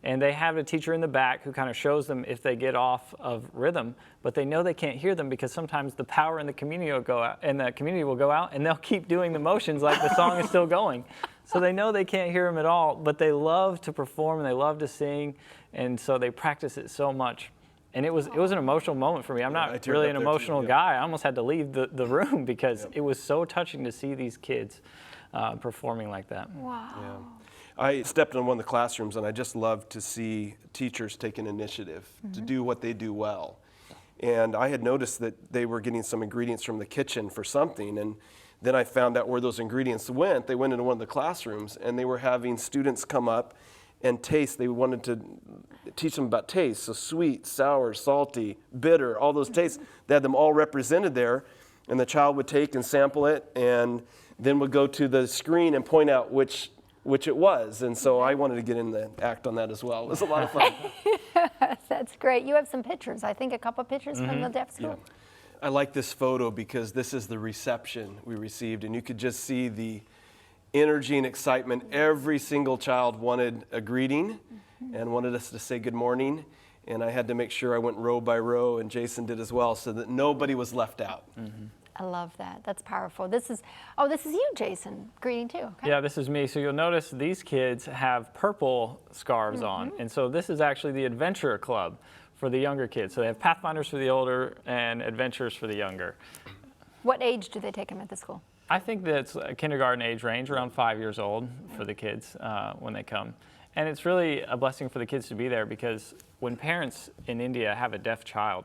S4: And they have a teacher in the back who kind of shows them if they get off of rhythm, but they know they can't hear them because sometimes the power in the community will go out, and the community will go out, and they'll keep doing the motions like the song is still going. So they know they can't hear them at all, but they love to perform and they love to sing, and so they practice it so much. And it was an emotional moment for me. I'm not really an emotional guy. I almost had to leave the room because it was so touching to see these kids performing like that.
S2: Wow.
S3: Yeah. I stepped in one of the classrooms, and I just love to see teachers take an initiative to do what they do well. And I had noticed that they were getting some ingredients from the kitchen for something, and then I found out where those ingredients went. They went into one of the classrooms, and they were having students come up and taste. They wanted to teach them about taste, so sweet, sour, salty, bitter, all those tastes. They had them all represented there, and the child would take and sample it, and then would go to the screen and point out which it was. And so I wanted to get in the act on that as well. It was a lot of fun.
S2: That's great. You have some pictures, I think a couple pictures from the deaf school.
S3: Yeah. I like this photo because this is the reception we received, and you could just see the energy and excitement. Every single child wanted a greeting and wanted us to say good morning. And I had to make sure I went row by row, and Jason did as well, so that nobody was left out.
S2: I love that. That's powerful. This is you, Jason, greeting too. Okay.
S4: Yeah, this is me. So you'll notice these kids have purple scarves on. And so this is actually the Adventure Club for the younger kids. So they have Pathfinders for the older and Adventures for the younger.
S2: What age do they take them at the school?
S4: I think that's a kindergarten age range, around 5 years old for the kids when they come. And it's really a blessing for the kids to be there, because when parents in India have a deaf child,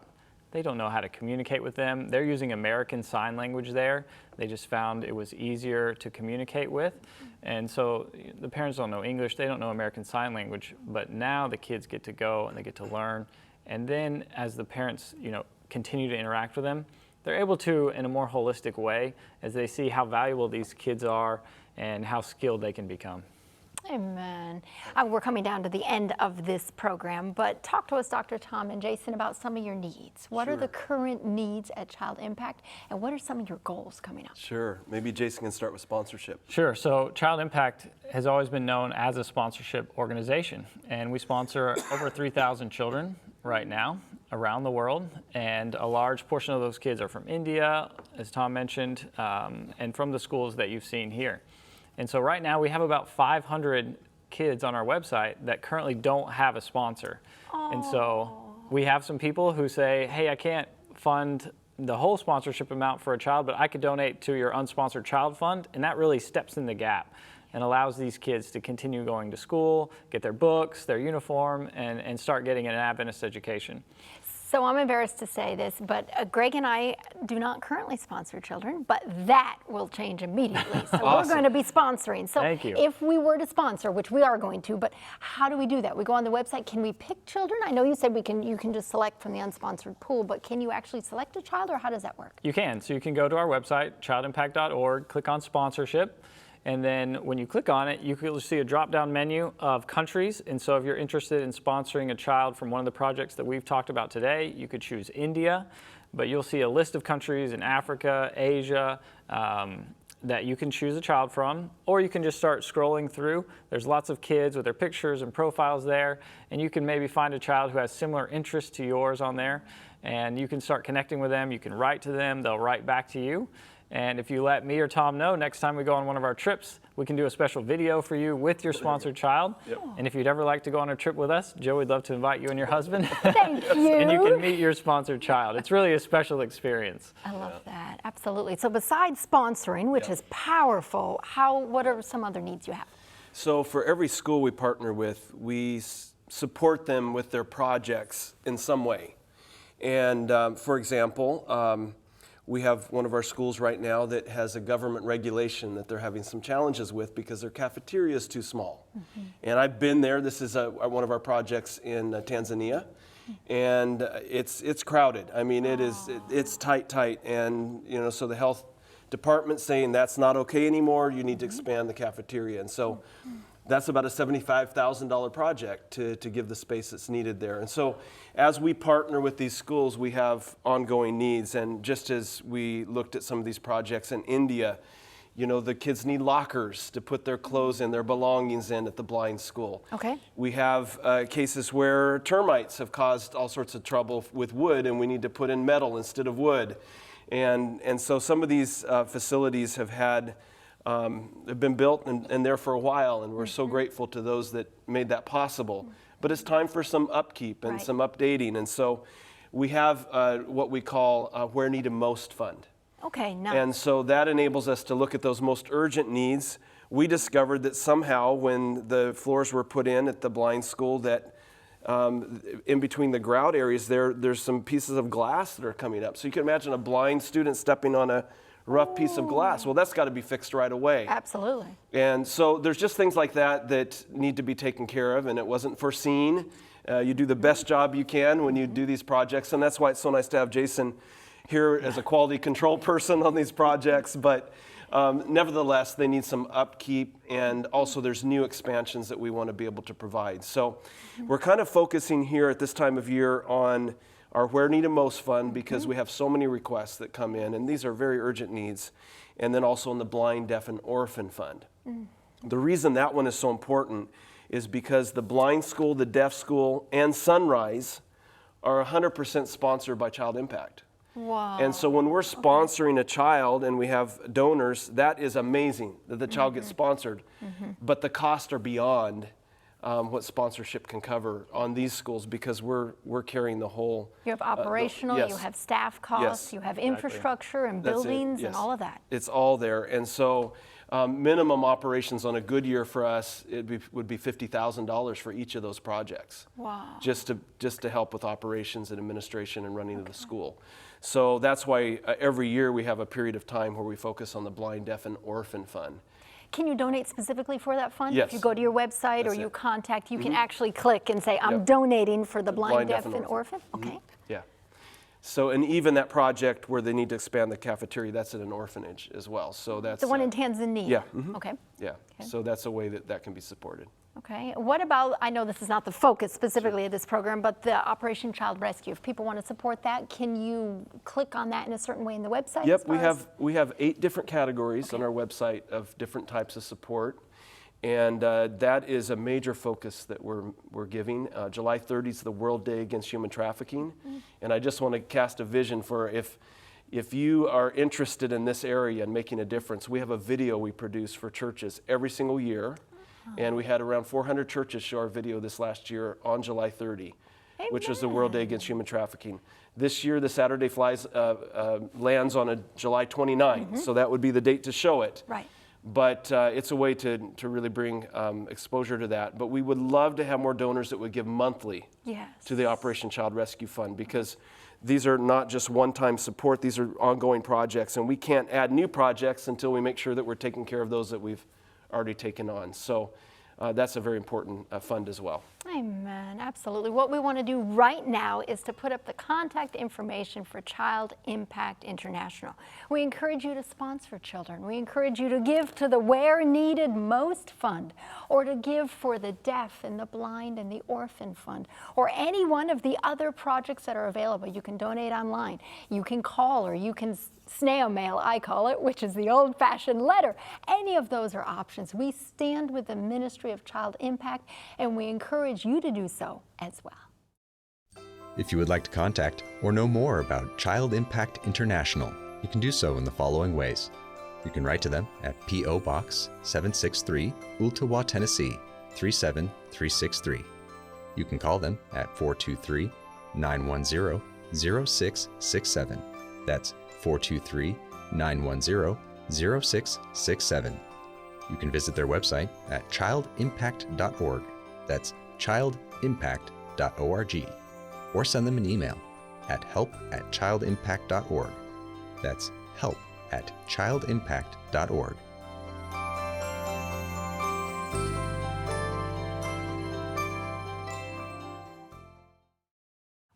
S4: they don't know how to communicate with them. They're using American Sign Language there. They just found it was easier to communicate with. And so the parents don't know English, they don't know American Sign Language, but now the kids get to go and they get to learn. And then as the parents, continue to interact with them, they're able to, in a more holistic way, as they see how valuable these kids are and how skilled they can become.
S2: Amen. We're coming down to the end of this program, but talk to us, Dr. Tom and Jason, about some of your needs. What are the current needs at Child Impact, and what are some of your goals coming up?
S3: Sure. Maybe Jason can start with sponsorship.
S4: Sure. So Child Impact has always been known as a sponsorship organization, and we sponsor over 3,000 children right now around the world, and a large portion of those kids are from India, as Tom mentioned, and from the schools that you've seen here. And so right now we have about 500 kids on our website that currently don't have a sponsor. And so we have some people who say, hey, I can't fund the whole sponsorship amount for a child, but I could donate to your unsponsored child fund. And that really steps in the gap and allows these kids to continue going to school, get their books, their uniform, and start getting an Adventist education.
S2: So I'm embarrassed to say this, but Greg and I do not currently sponsor children, but that will change immediately. So
S3: Awesome.
S2: We're going to be sponsoring. So
S4: Thank you.
S2: if we were to sponsor, which we are going to, but how do we do that? We go on the website. Can we pick children? I know you said you can just select from the unsponsored pool, but can you actually select a child, or how does that work?
S4: You can. So you can go to our website, childimpact.org, click on sponsorship. And then when you click on it, you'll see a drop-down menu of countries. And so if you're interested in sponsoring a child from one of the projects that we've talked about today, you could choose India. But you'll see a list of countries in Africa, Asia, that you can choose a child from. Or you can just start scrolling through. There's lots of kids with their pictures and profiles there. And you can maybe find a child who has similar interests to yours on there. And you can start connecting with them. You can write to them. They'll write back to you. And if you let me or Tom know, next time we go on one of our trips, we can do a special video for you with your sponsored child. Yep. And if you'd ever like to go on a trip with us, Joe, we'd love to invite you and your husband.
S2: Thank you.
S4: And you can meet your sponsored child. It's really a special experience.
S2: I love that. Absolutely. So besides sponsoring, which is powerful, what are some other needs you have?
S3: So for every school we partner with, we support them with their projects in some way. And for example, we have one of our schools right now that has a government regulation that they're having some challenges with because their cafeteria is too small. And I've been there. This is one of our projects in Tanzania. And it's crowded. I mean, it's tight. And, so the health department's saying that's not okay anymore. You need to expand the cafeteria. And so that's about a $75,000 project to give the space that's needed there. And so as we partner with these schools, we have ongoing needs. And just as we looked at some of these projects in India, the kids need lockers to put their clothes in, their belongings in at the blind school.
S2: Okay.
S3: We have cases where termites have caused all sorts of trouble with wood, and we need to put in metal instead of wood. And so some of these facilities have been built and there for a while, and we're so grateful to those that made that possible. But it's time for some upkeep and some updating, and so we have what we call Where Needed Most Fund.
S2: Okay, nice.
S3: And so that enables us to look at those most urgent needs. We discovered that somehow when the floors were put in at the blind school that in between the grout areas there's some pieces of glass that are coming up. So you can imagine a blind student stepping on a rough piece of glass. Well, that's got to be fixed right away.
S2: Absolutely.
S3: And so there's just things like that need to be taken care of, and it wasn't foreseen. You do the best job you can when you do these projects, and that's why it's so nice to have Jason here as a quality control person on these projects. But nevertheless, they need some upkeep, and also there's new expansions that we want to be able to provide. So we're kind of focusing here at this time of year on our Where Needed Most Fund because we have so many requests that come in, and these are very urgent needs. And then also in the Blind, Deaf, and Orphan Fund. The reason that one is so important is because the blind school, the deaf school, and Sunrise are 100% sponsored by Child Impact.
S2: Wow.
S3: And so when we're sponsoring a child and we have donors, that is amazing that the child gets sponsored. But the costs are beyond what sponsorship can cover on these schools because we're carrying the whole.
S2: You have operational,
S3: yes.
S2: you have staff costs,
S3: Yes.
S2: you have infrastructure and
S3: That's it,
S2: buildings and
S3: yes.
S2: all of that.
S3: It's all there. And so minimum operations on a good year for us would be $50,000 for each of those projects.
S2: Wow.
S3: Just to help with operations and administration and running of the school. So that's why every year we have a period of time where we focus on the Blind, Deaf, and Orphan Fund.
S2: Can you donate specifically for that fund?
S3: Yes.
S2: If you go to your website or
S3: That's
S2: you
S3: it.
S2: contact, you can actually click and say, I'm
S3: Yep.
S2: donating for the blind, deaf, and orphan? Okay.
S3: Yeah. So, and even that project where they need to expand the cafeteria, that's at an orphanage as well. So that's
S2: The one in Tanzania?
S3: yeah.
S2: Okay.
S3: Yeah. So that's a way that can be supported.
S2: Okay. What about, I know this is not the focus specifically of this program, but the Operation Child Rescue. If people want to support that, can you click on that in a certain way in the website? as
S3: Yep,
S2: far as-
S3: we have 8 different categories on our website of different types of support, and that is a major focus that we're giving. July 30th is the World Day Against Human Trafficking, and I just want to cast a vision for if you are interested in this area and making a difference. We have a video we produce for churches every single year, and we had around 400 churches show our video this last year on July 30, which was the World Day Against Human Trafficking. This year, the Saturday Flies lands on a July 29th, so that would be the date to show it.
S2: Right.
S3: But it's a way to really bring exposure to that. But we would love to have more donors that would give monthly
S2: Yes.
S3: to the Operation Child Rescue Fund because these are not just one-time support, these are ongoing projects, and we can't add new projects until we make sure that we're taking care of those that we've already taken on. So that's a very important fund as well.
S2: Amen, absolutely. What we want to do right now is to put up the contact information for Child Impact International. We encourage you to sponsor children. We encourage you to give to the Where Needed Most Fund, or to give for the deaf and the blind and the orphan fund, or any one of the other projects that are available. You can donate online, you can call, or you can snail mail, I call it, which is the old-fashioned letter. Any of those are options. We stand with the Ministry of Child Impact, and we encourage you to do so as well.
S11: If you would like to contact or know more about Child Impact International, you can do so in the following ways. You can write to them at P.O. Box 763, Ooltewah, Tennessee 37363. You can call them at 423-910-0667. That's 423-910-0667. You can visit their website at childimpact.org. That's childimpact.org. Or send them an email at help@childimpact.org. That's help@childimpact.org.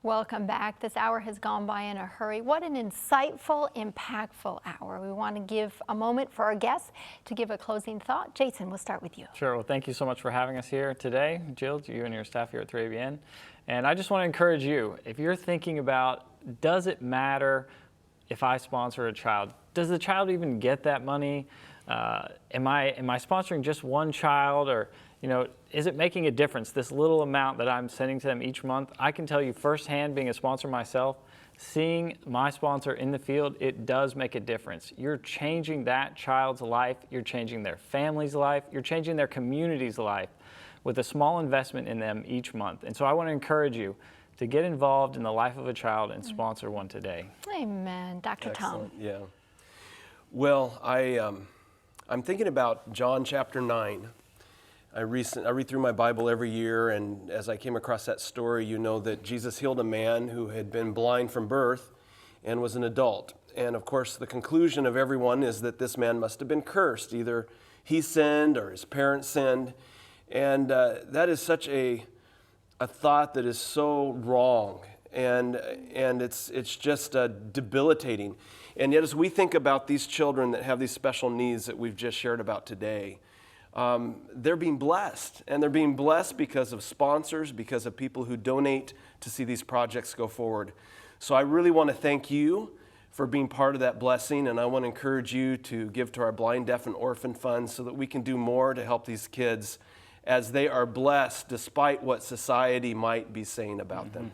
S2: Welcome back. This hour has gone by in a hurry. What an insightful, impactful hour. We want to give a moment for our guests to give a closing thought. Jason, we'll start with you.
S4: Sure. Well, thank you so much for having us here today, Jill, to you and your staff here at 3ABN. And I just want to encourage you, if you're thinking about, does it matter if I sponsor a child? Does the child even get that money? Am I sponsoring just one child, or is it making a difference, this little amount that I'm sending to them each month? I can tell you firsthand, being a sponsor myself, seeing my sponsor in the field, it does make a difference. You're changing that child's life, you're changing their family's life, you're changing their community's life with a small investment in them each month. And so I want to encourage you to get involved in the life of a child and sponsor one today.
S2: Amen. Dr. Tom.
S3: Excellent. Yeah. Well, I'm thinking about John chapter 9. I read through my Bible every year, and as I came across that story, you know that Jesus healed a man who had been blind from birth and was an adult. And of course, the conclusion of everyone is that this man must have been cursed. Either he sinned or his parents sinned. And that is such a thought that is so wrong. And it's just debilitating. And yet, as we think about these children that have these special needs that we've just shared about today, they're being blessed, and they're being blessed because of sponsors, because of people who donate to see these projects go forward. So I really want to thank you for being part of that blessing, and I want to encourage you to give to our Blind, Deaf, and Orphan Fund so that we can do more to help these kids as they are blessed despite what society might be saying about them.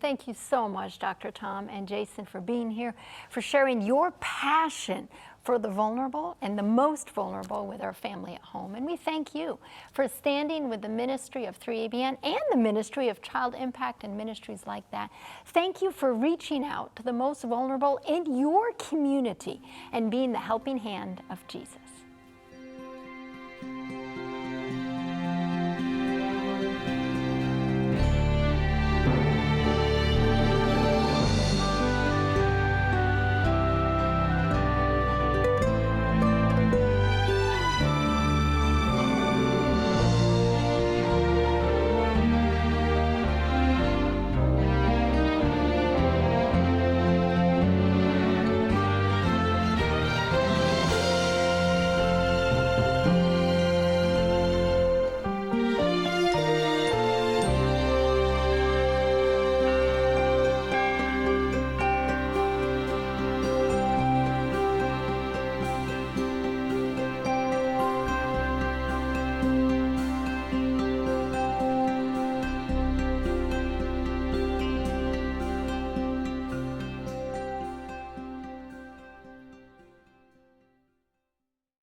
S2: Thank you so much, Dr. Tom and Jason, for being here, for sharing your passion for the vulnerable and the most vulnerable with our family at home. And we thank you for standing with the ministry of 3ABN and the ministry of Child Impact and ministries like that. Thank you for reaching out to the most vulnerable in your community and being the helping hand of Jesus.